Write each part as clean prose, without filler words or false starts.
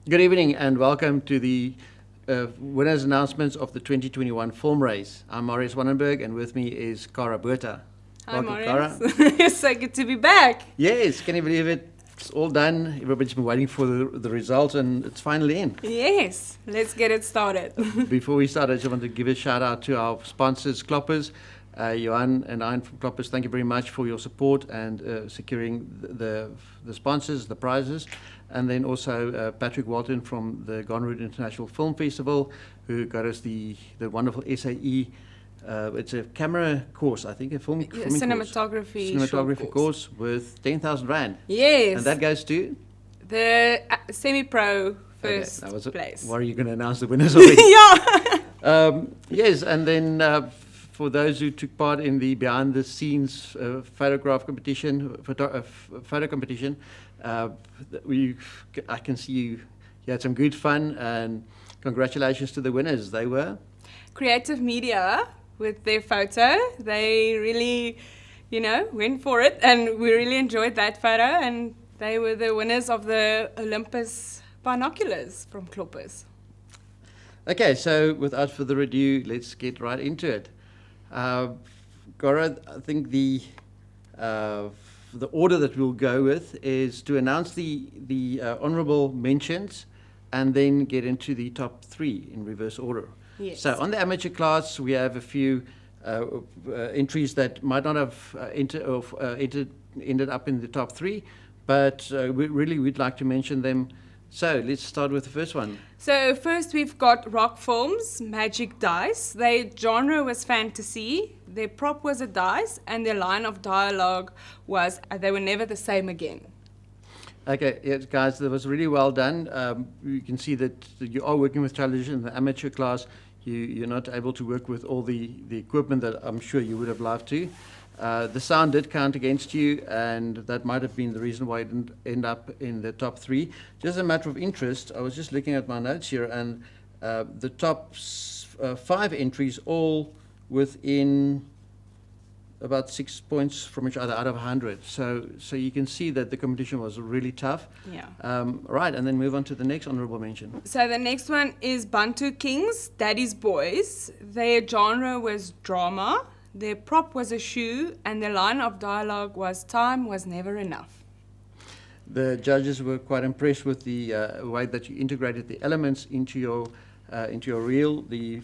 Good evening and welcome to the winners' announcements of the 2021 film race. I'm Marius Wannenberg and with me is Cara Berta. Hi, Welcome, Marius. Cara. It's so good to be back. Yes, can you believe it? It's all done. Everybody's been waiting for the results and it's finally in. Yes, let's get it started. Before we start, I just want to give a shout out to our sponsors, Kloppers. Johan and Ian from Kloppers, thank you very much for your support and securing the sponsors, the prizes. And then also Patrick Walton from the Gonrood International Film Festival, who got us the wonderful SAE. It's a camera course, I think, a filming Cinematography course with 10,000 Rand. Yes. And that goes to? The semi-pro first Okay, place. Why are you going to announce the winners already? Yeah. Yes, and then for those who took part in the behind-the-scenes photo competition, I can see you had some good fun, and congratulations to the winners. They were? Creative Media with their photo. They really, went for it, and we really enjoyed that photo, and they were the winners of the Olympus binoculars from Kloppers. Okay, so without further ado, let's get right into it. Gora, I think the order that we'll go with is to announce the honourable mentions and then get into the top three in reverse order. Yes. So on the amateur class, we have a few entries that might not have ended up in the top three, but we'd like to mention them. So let's start with the first one. So first we've got Rock Films, Magic Dice. Their genre was fantasy, their prop was a dice, and their line of dialogue was they were never the same again. Okay, yes, guys, that was really well done. You can see that you are working with television in the amateur class. You're not able to work with all the equipment that I'm sure you would have loved to. The sound did count against you, and that might have been the reason why it didn't end up in the top three. Just a matter of interest, I was just looking at my notes here, and the top five entries all within about 6 points from each other out of 100. So you can see that the competition was really tough. Yeah. Right, and then move on to the next honourable mention. So the next one is Bantu Kings, Daddy's Boys. Their genre was drama. Their prop was a shoe, and their line of dialogue was time was never enough. The judges were quite impressed with the way that you integrated the elements into your reel. The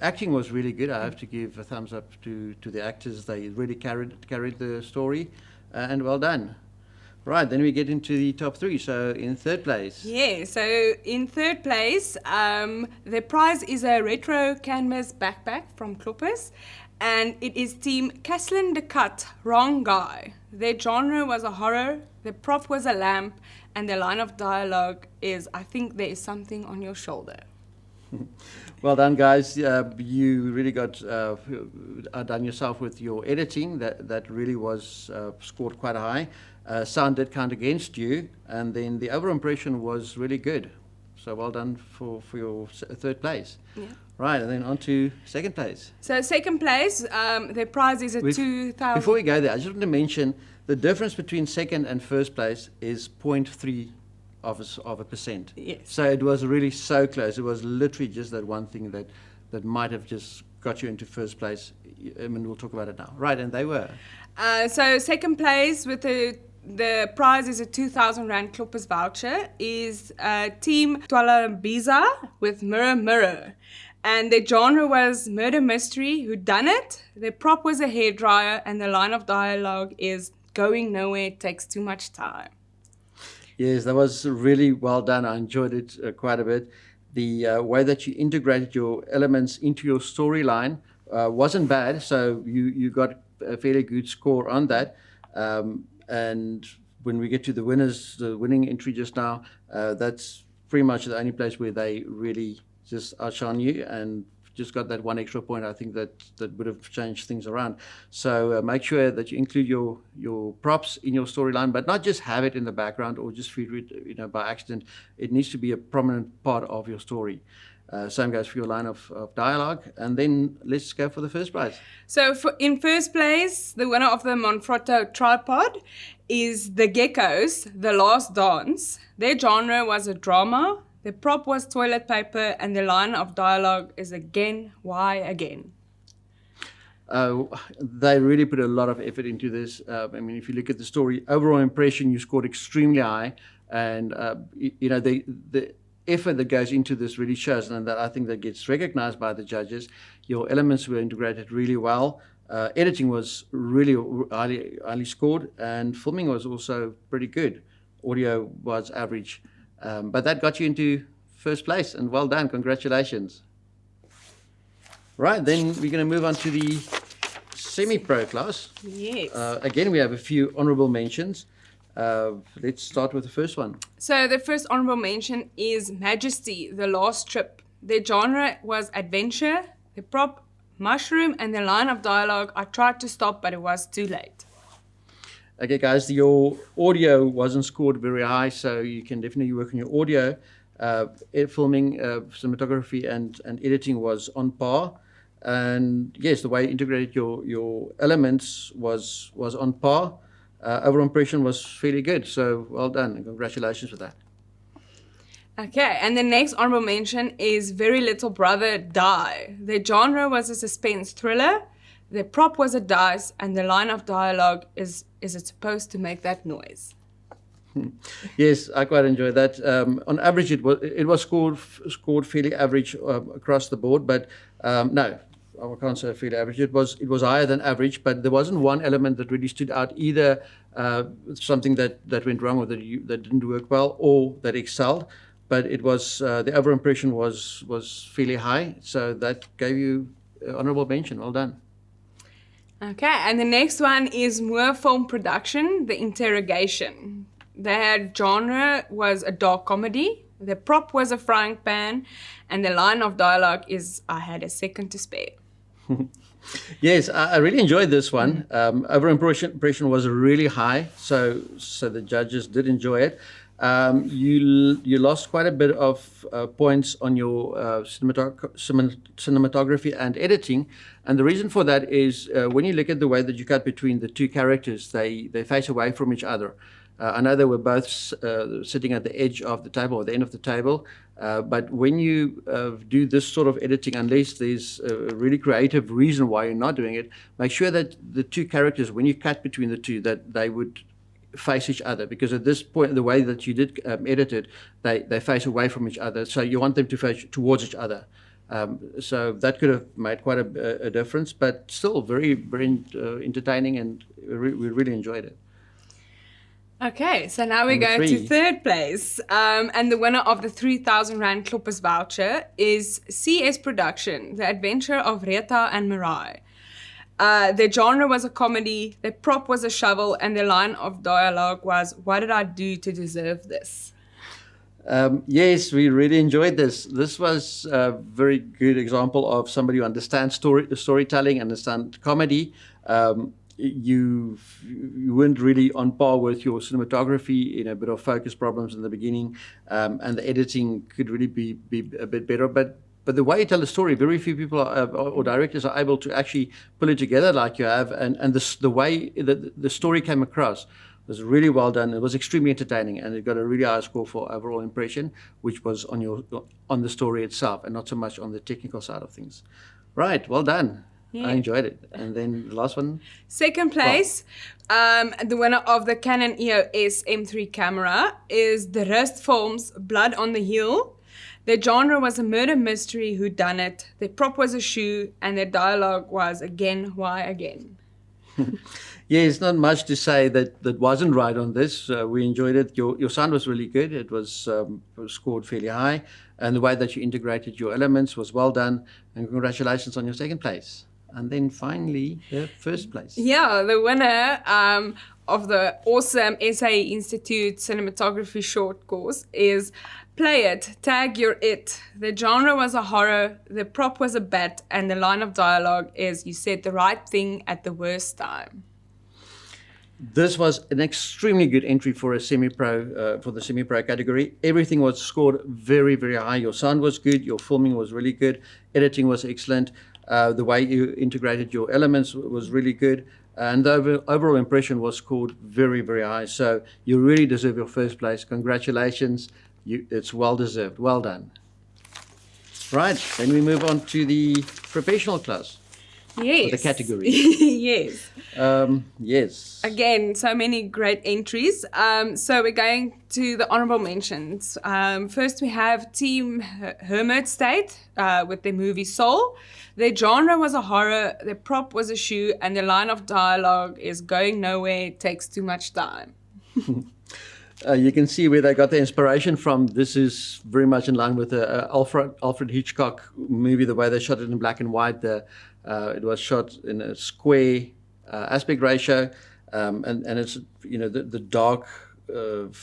acting was really good. I have to give a thumbs up to the actors. They really carried the story, and well done. Right, then we get into the top three. So in third place. Yeah, so in third place, the prize is a retro canvas backpack from Kloppers, and it is Team Caslin de Cut, Wrong Guy. Their genre was a horror, their prop was a lamp, and their line of dialogue is, I think there is something on your shoulder. Well done, guys. You really got done yourself with your editing. That really was scored quite high. Sound did count against you, and then the overall impression was really good. So well done for your third place. Yeah. Right, and then on to second place. So second place, the prize is a 2,000... Before we go there, I just want to mention the difference between second and first place is 0.3 of a percent. Yes. So it was really so close. It was literally just that one thing that might have just got you into first place. I mean, we'll talk about it now. Right, and they were? So second place with the prize is a 2,000 Rand Kloppers voucher is Team Twalabiza with Mirror Mirror. And their genre was murder mystery, whodunit. Their prop was a hairdryer, and the line of dialogue is going nowhere takes too much time. Yes, that was really well done. I enjoyed it quite a bit. The way that you integrated your elements into your storyline wasn't bad, so you got a fairly good score on that. And when we get to the winning entry just now, that's pretty much the only place where they really just outshone you and just got that one extra point. I think that would have changed things around. So make sure that you include your props in your storyline, but not just have it in the background or just feed it by accident. It needs to be a prominent part of your story. Same goes for your line of dialogue. And then let's go for the first prize. So in first place, the winner of the Manfrotto tripod is The Geckos, The Last Dance. Their genre was a drama. The prop was toilet paper, and the line of dialogue is again, why again? They really put a lot of effort into this. I mean, if you look at the story, overall impression, you scored extremely high, and you know the effort that goes into this really shows, and that I think that gets recognized by the judges. Your elements were integrated really well. Editing was really highly scored, and filming was also pretty good. Audio was average, but that got you into first place, and well done, congratulations. Right, then we're going to move on to the semi-pro class. Yes. Again, we have a few honorable mentions. Let's start with the first one. So the first honorable mention is Majesty, The Last Trip. The genre was adventure, the prop mushroom, and the line of dialogue, I tried to stop, but it was too late. Okay, guys, your audio wasn't scored very high, so you can definitely work on your audio. Filming, cinematography, and editing was on par. And yes, the way you integrated your elements was on par. Overall impression was fairly good, so well done and congratulations with that. Okay, and the next honorable mention is Very Little Brother Die. The genre was a suspense thriller, the prop was a dice, and the line of dialogue is it supposed to make that noise? Yes, I quite enjoyed that. On average, it was scored fairly average across the board, but no, I can't say fairly average. It was higher than average, but there wasn't one element that really stood out, either something that went wrong or that didn't work well, or that excelled. But it was the overall impression was fairly high, so that gave you honorable mention. Well done. Okay, and the next one is Moore Film Production, The Interrogation. Their genre was a dark comedy, the prop was a frying pan, and the line of dialogue is, I had a second to spare. Yes, I really enjoyed this one. Overall impression was really high, so the judges did enjoy it. You lost quite a bit of points on your cinematography and editing, and the reason for that is when you look at the way that you cut between the two characters, they face away from each other. I know they were both sitting at the edge of the table or the end of the table, but when you do this sort of editing, unless there's a really creative reason why you're not doing it, make sure that the two characters, when you cut between the two, that they would face each other, because at this point, the way that you did edit it, they face away from each other, so you want them to face towards each other. So that could have made quite a difference, but still very, very entertaining, and we really enjoyed it. Okay, so now we go to third place. And the winner of the 3,000 Rand Kloppers voucher is CS Production, The Adventure of Rita and Mirai. The genre was a comedy, the prop was a shovel, and the line of dialogue was, what did I do to deserve this? Yes, we really enjoyed this. This was a very good example of somebody who understands storytelling, understands comedy. You weren't really on par with your cinematography, a bit of focus problems in the beginning, and the editing could really be a bit better. But the way you tell the story, very few people or directors are able to actually pull it together like you have, and the way the story came across was really well done. It was extremely entertaining, and it got a really high score for overall impression, which was on the story itself, and not so much on the technical side of things. Right, well done. Yeah. I enjoyed it. And then the last one? Second place, the winner of the Canon EOS M3 camera is the Rust Films Blood on the Heel. The genre was a murder mystery whodunit. The prop was a shoe, and the dialogue was, again, why again? Yes, not much to say that wasn't right on this. We enjoyed it. Your sound was really good. It was scored fairly high. And the way that you integrated your elements was well done. And congratulations on your second place. And then finally, the first place. Yeah, the winner of the awesome SA Institute Cinematography short course is Play It, Tag Your It. The genre was a horror, the prop was a bat, and the line of dialogue is, you said the right thing at the worst time. This was an extremely good entry for a semi-pro, for the semi-pro category. Everything was scored very, very high. Your sound was good, your filming was really good, editing was excellent. The way you integrated your elements was really good, and the overall impression was scored very, very high. So you really deserve your first place. Congratulations. it's well deserved. Well done. Right, then we move on to the professional class. Yes. Or the category. Yes. Yes. Again, so many great entries. So we're going to the honorable mentions. First, we have Team Hermit State with their movie Soul. Their genre was a horror, their prop was a shoe, and their line of dialogue is going nowhere, takes too much time. You can see where they got the inspiration from. This is very much in line with the Alfred Hitchcock movie, the way they shot it in black and white. It was shot in a square aspect ratio, and it's the dark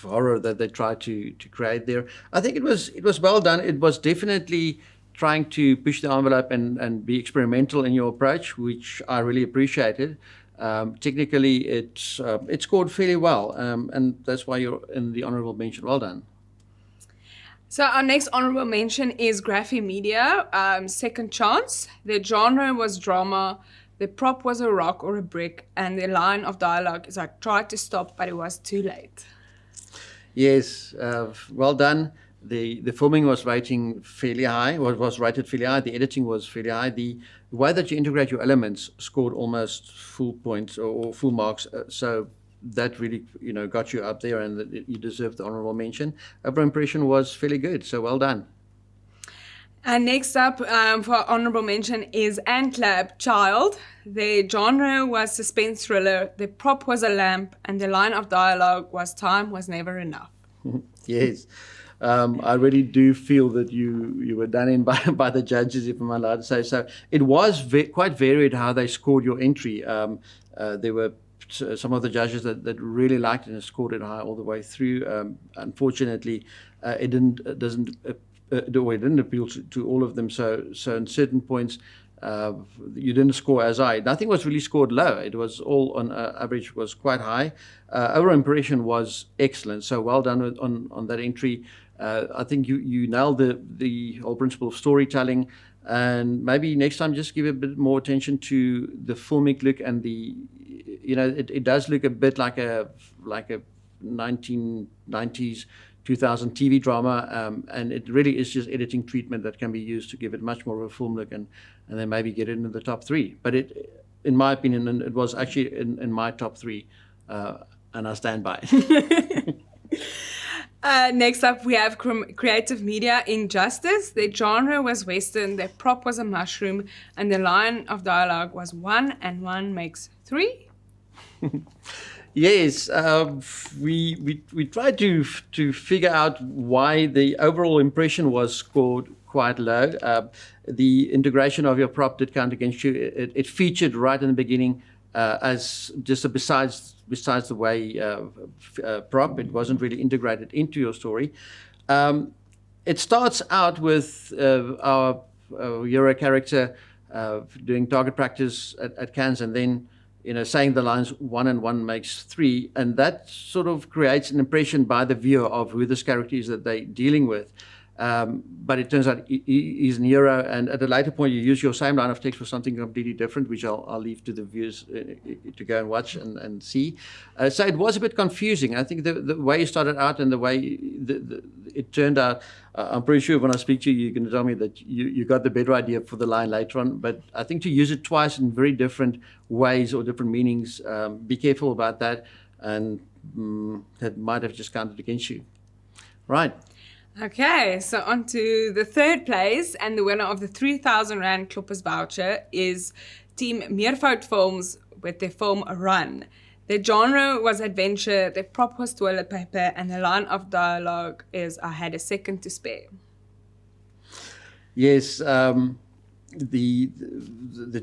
horror that they tried to create there. I think it was well done. It was definitely trying to push the envelope and be experimental in your approach, which I really appreciated. Technically, it scored fairly well, and that's why you're in the honorable mention. Well done. So our next honorable mention is Graphic Media, Second Chance. Their genre was drama, the prop was a rock or a brick, and their line of dialogue is, "I tried to stop, but it was too late." Yes, well done. The filming was rating fairly high, was rated fairly high. The editing was fairly high. The way that you integrate your elements scored almost full points or full marks. So that really got you up there, and you deserve the honorable mention. Overall impression was fairly good. So well done. And next up for honorable mention is Antlab Child. Their genre was suspense thriller, the prop was a lamp, and the line of dialogue was time was never enough. Yes. I really do feel that you were done in by the judges, if I'm allowed to say so. It was quite varied how they scored your entry. There were some of the judges that really liked it and scored it high all the way through. Unfortunately, it didn't appeal to all of them. So in certain points, you didn't score as high. Nothing was really scored low. It was all on average was quite high. Overall impression was excellent. So well done on that entry. I think you nailed the whole principle of storytelling, and maybe next time just give a bit more attention to the filmic look and it does look a bit like a 1990s 2000 TV drama, and it really is just editing treatment that can be used to give it much more of a film look and then maybe get it into the top 3. But in my opinion, and it was actually in my top 3, and I stand by it. Next up, we have Creative Media Injustice. Their genre was Western, their prop was a mushroom, and their line of dialogue was 1 and 1 makes 3. Yes, we tried to figure out why the overall impression was scored quite low. The integration of your prop did count against you. It featured right in the beginning as just besides the way prop. It wasn't really integrated into your story. It starts out with our hero character doing target practice at Cannes, and then saying the lines 1 and 1 makes 3, and that sort of creates an impression by the viewer of who this character is that they're dealing with. But it turns out he's a hero, and at a later point you use your same line of text for something completely different, which I'll leave to the viewers to go and watch and see. So it was a bit confusing. I think the way you started out and the way it turned out, I'm pretty sure when I speak to you, you're going to tell me that you got the better idea for the line later on. But I think to use it twice in very different ways or different meanings, be careful about that, and that might have just counted against you. Right. Okay, so on to the third place, and the winner of the 3,000 Rand Kloppers voucher is Team Meervoud Films with their film Run. Their genre was adventure, their prop was toilet paper, and the line of dialogue is, "I had a second to spare." Yes, the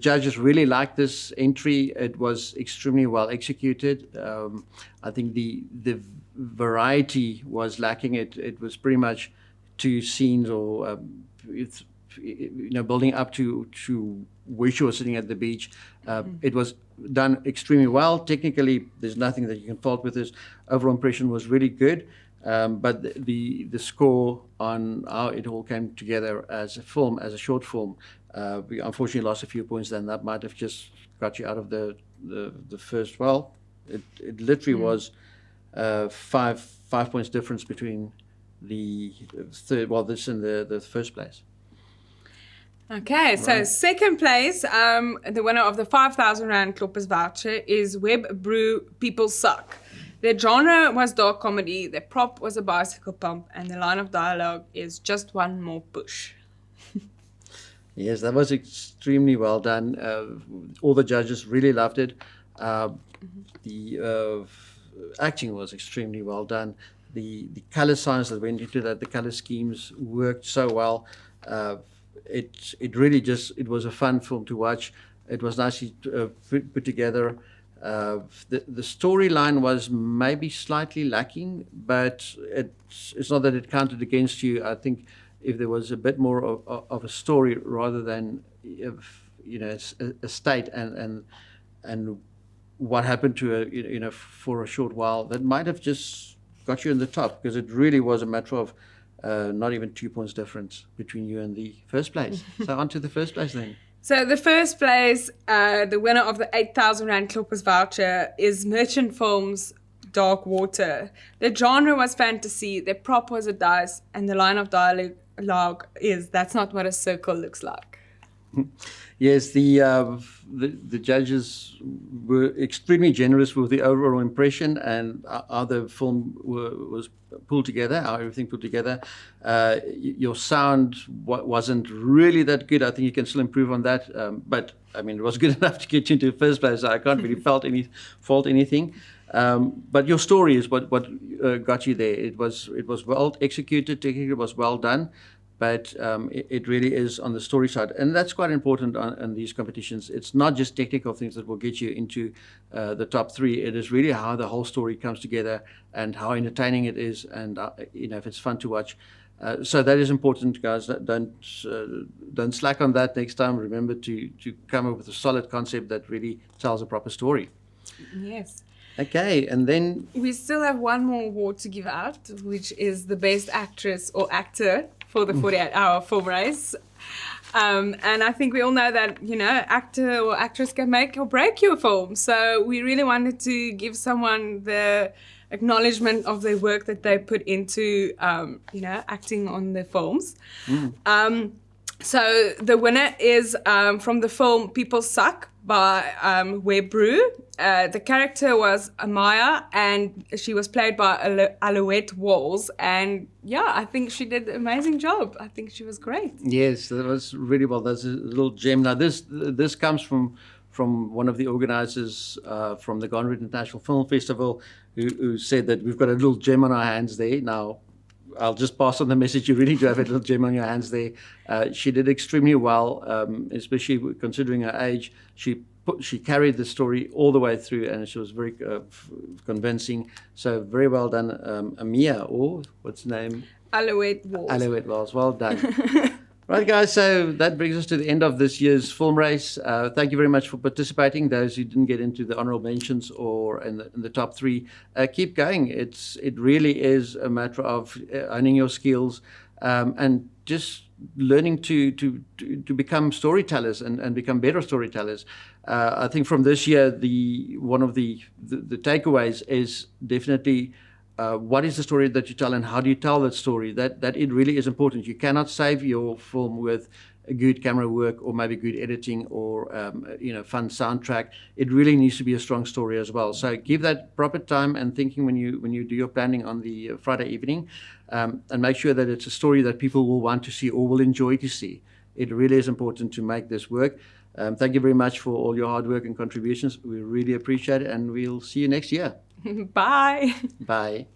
judges really liked this entry. It was extremely well executed. I think the variety was lacking. It was pretty much 2 scenes or building up to where she was sitting at the beach. It was done extremely well. Technically, there's nothing that you can fault with this. Overall impression was really good. But the score on how it all came together as a film, as a short film, we unfortunately lost a few points. Then that might have just got you out of the first. Well, it literally was 5 points difference between the third, well, this in the first place. Okay, so second place, the winner of the 5,000 Rand Kloppers voucher is Web Brew People Suck. Their genre was dark comedy, their prop was a bicycle pump, and the line of dialogue is just one more push. Yes, that was extremely well done. All the judges really loved it. The acting was extremely well done. The color science that went into that, the color schemes worked so well. It really it was a fun film to watch. It was nicely put together. The storyline was maybe slightly lacking, but it's not that it counted against you. I think if there was a bit more of a story rather than a state and what happened to her for a short while, that might have just got you in the top, because it really was a matter of not even 2 points difference between you and the first place. So on to the first place then. So the first place, the winner of the 8,000 Rand Kloppers voucher is Merchant Films' Dark Water. The genre was fantasy, their prop was a dice, and the line of dialogue is, "That's not what a circle looks like." Yes, the judges were extremely generous with the overall impression and how the film was pulled together, how everything put together. Your sound wasn't really that good. I think you can still improve on that. But I mean, it was good enough to get you into the first place. So I can't really fault anything. But your story is what got you there. It was well executed. Technically, it was well done. But it really is on the story side. And that's quite important in these competitions. It's not just technical things that will get you into the top three. It is really how the whole story comes together and how entertaining it is, and if it's fun to watch. So that is important, guys. Don't slack on that next time. Remember to come up with a solid concept that really tells a proper story. Yes. Okay, and then we still have one more award to give out, which is the best actress or actor for the 48-hour film race. And I think we all know that, actor or actress can make or break your film. So we really wanted to give someone the acknowledgement of their work that they put into, acting on their films. So the winner is from the film People Suck by Web Brew. The character was Amaya, and she was played by Alouette Walls. And yeah, I think she did an amazing job. I think she was great. Yes, that was really well. That's a little gem. Now this comes from one of the organizers from the Ghana International Film Festival, who said that we've got a little gem on our hands there. Now, I'll just pass on the message. You really do have a little gem on your hands there. She did extremely well, especially considering her age. She carried the story all the way through, and she was very convincing. So very well done, Amia, or what's the name? Alouette Walls. Alouette Walls. Well done. Right, guys, so that brings us to the end of this year's film race. Thank you very much for participating. Those who didn't get into the honorable mentions or in the top three, keep going. It really is a matter of honing your skills and just learning to become storytellers and become better storytellers. I think from this year, one of the takeaways is definitely what is the story that you tell, and how do you tell that story? That it really is important. You cannot save your film with a good camera work or maybe good editing or fun soundtrack. It really needs to be a strong story as well. So give that proper time and thinking when you do your planning on the Friday evening, and make sure that it's a story that people will want to see or will enjoy to see. It really is important to make this work. Thank you very much for all your hard work and contributions. We really appreciate it, and we'll see you next year. Bye. Bye.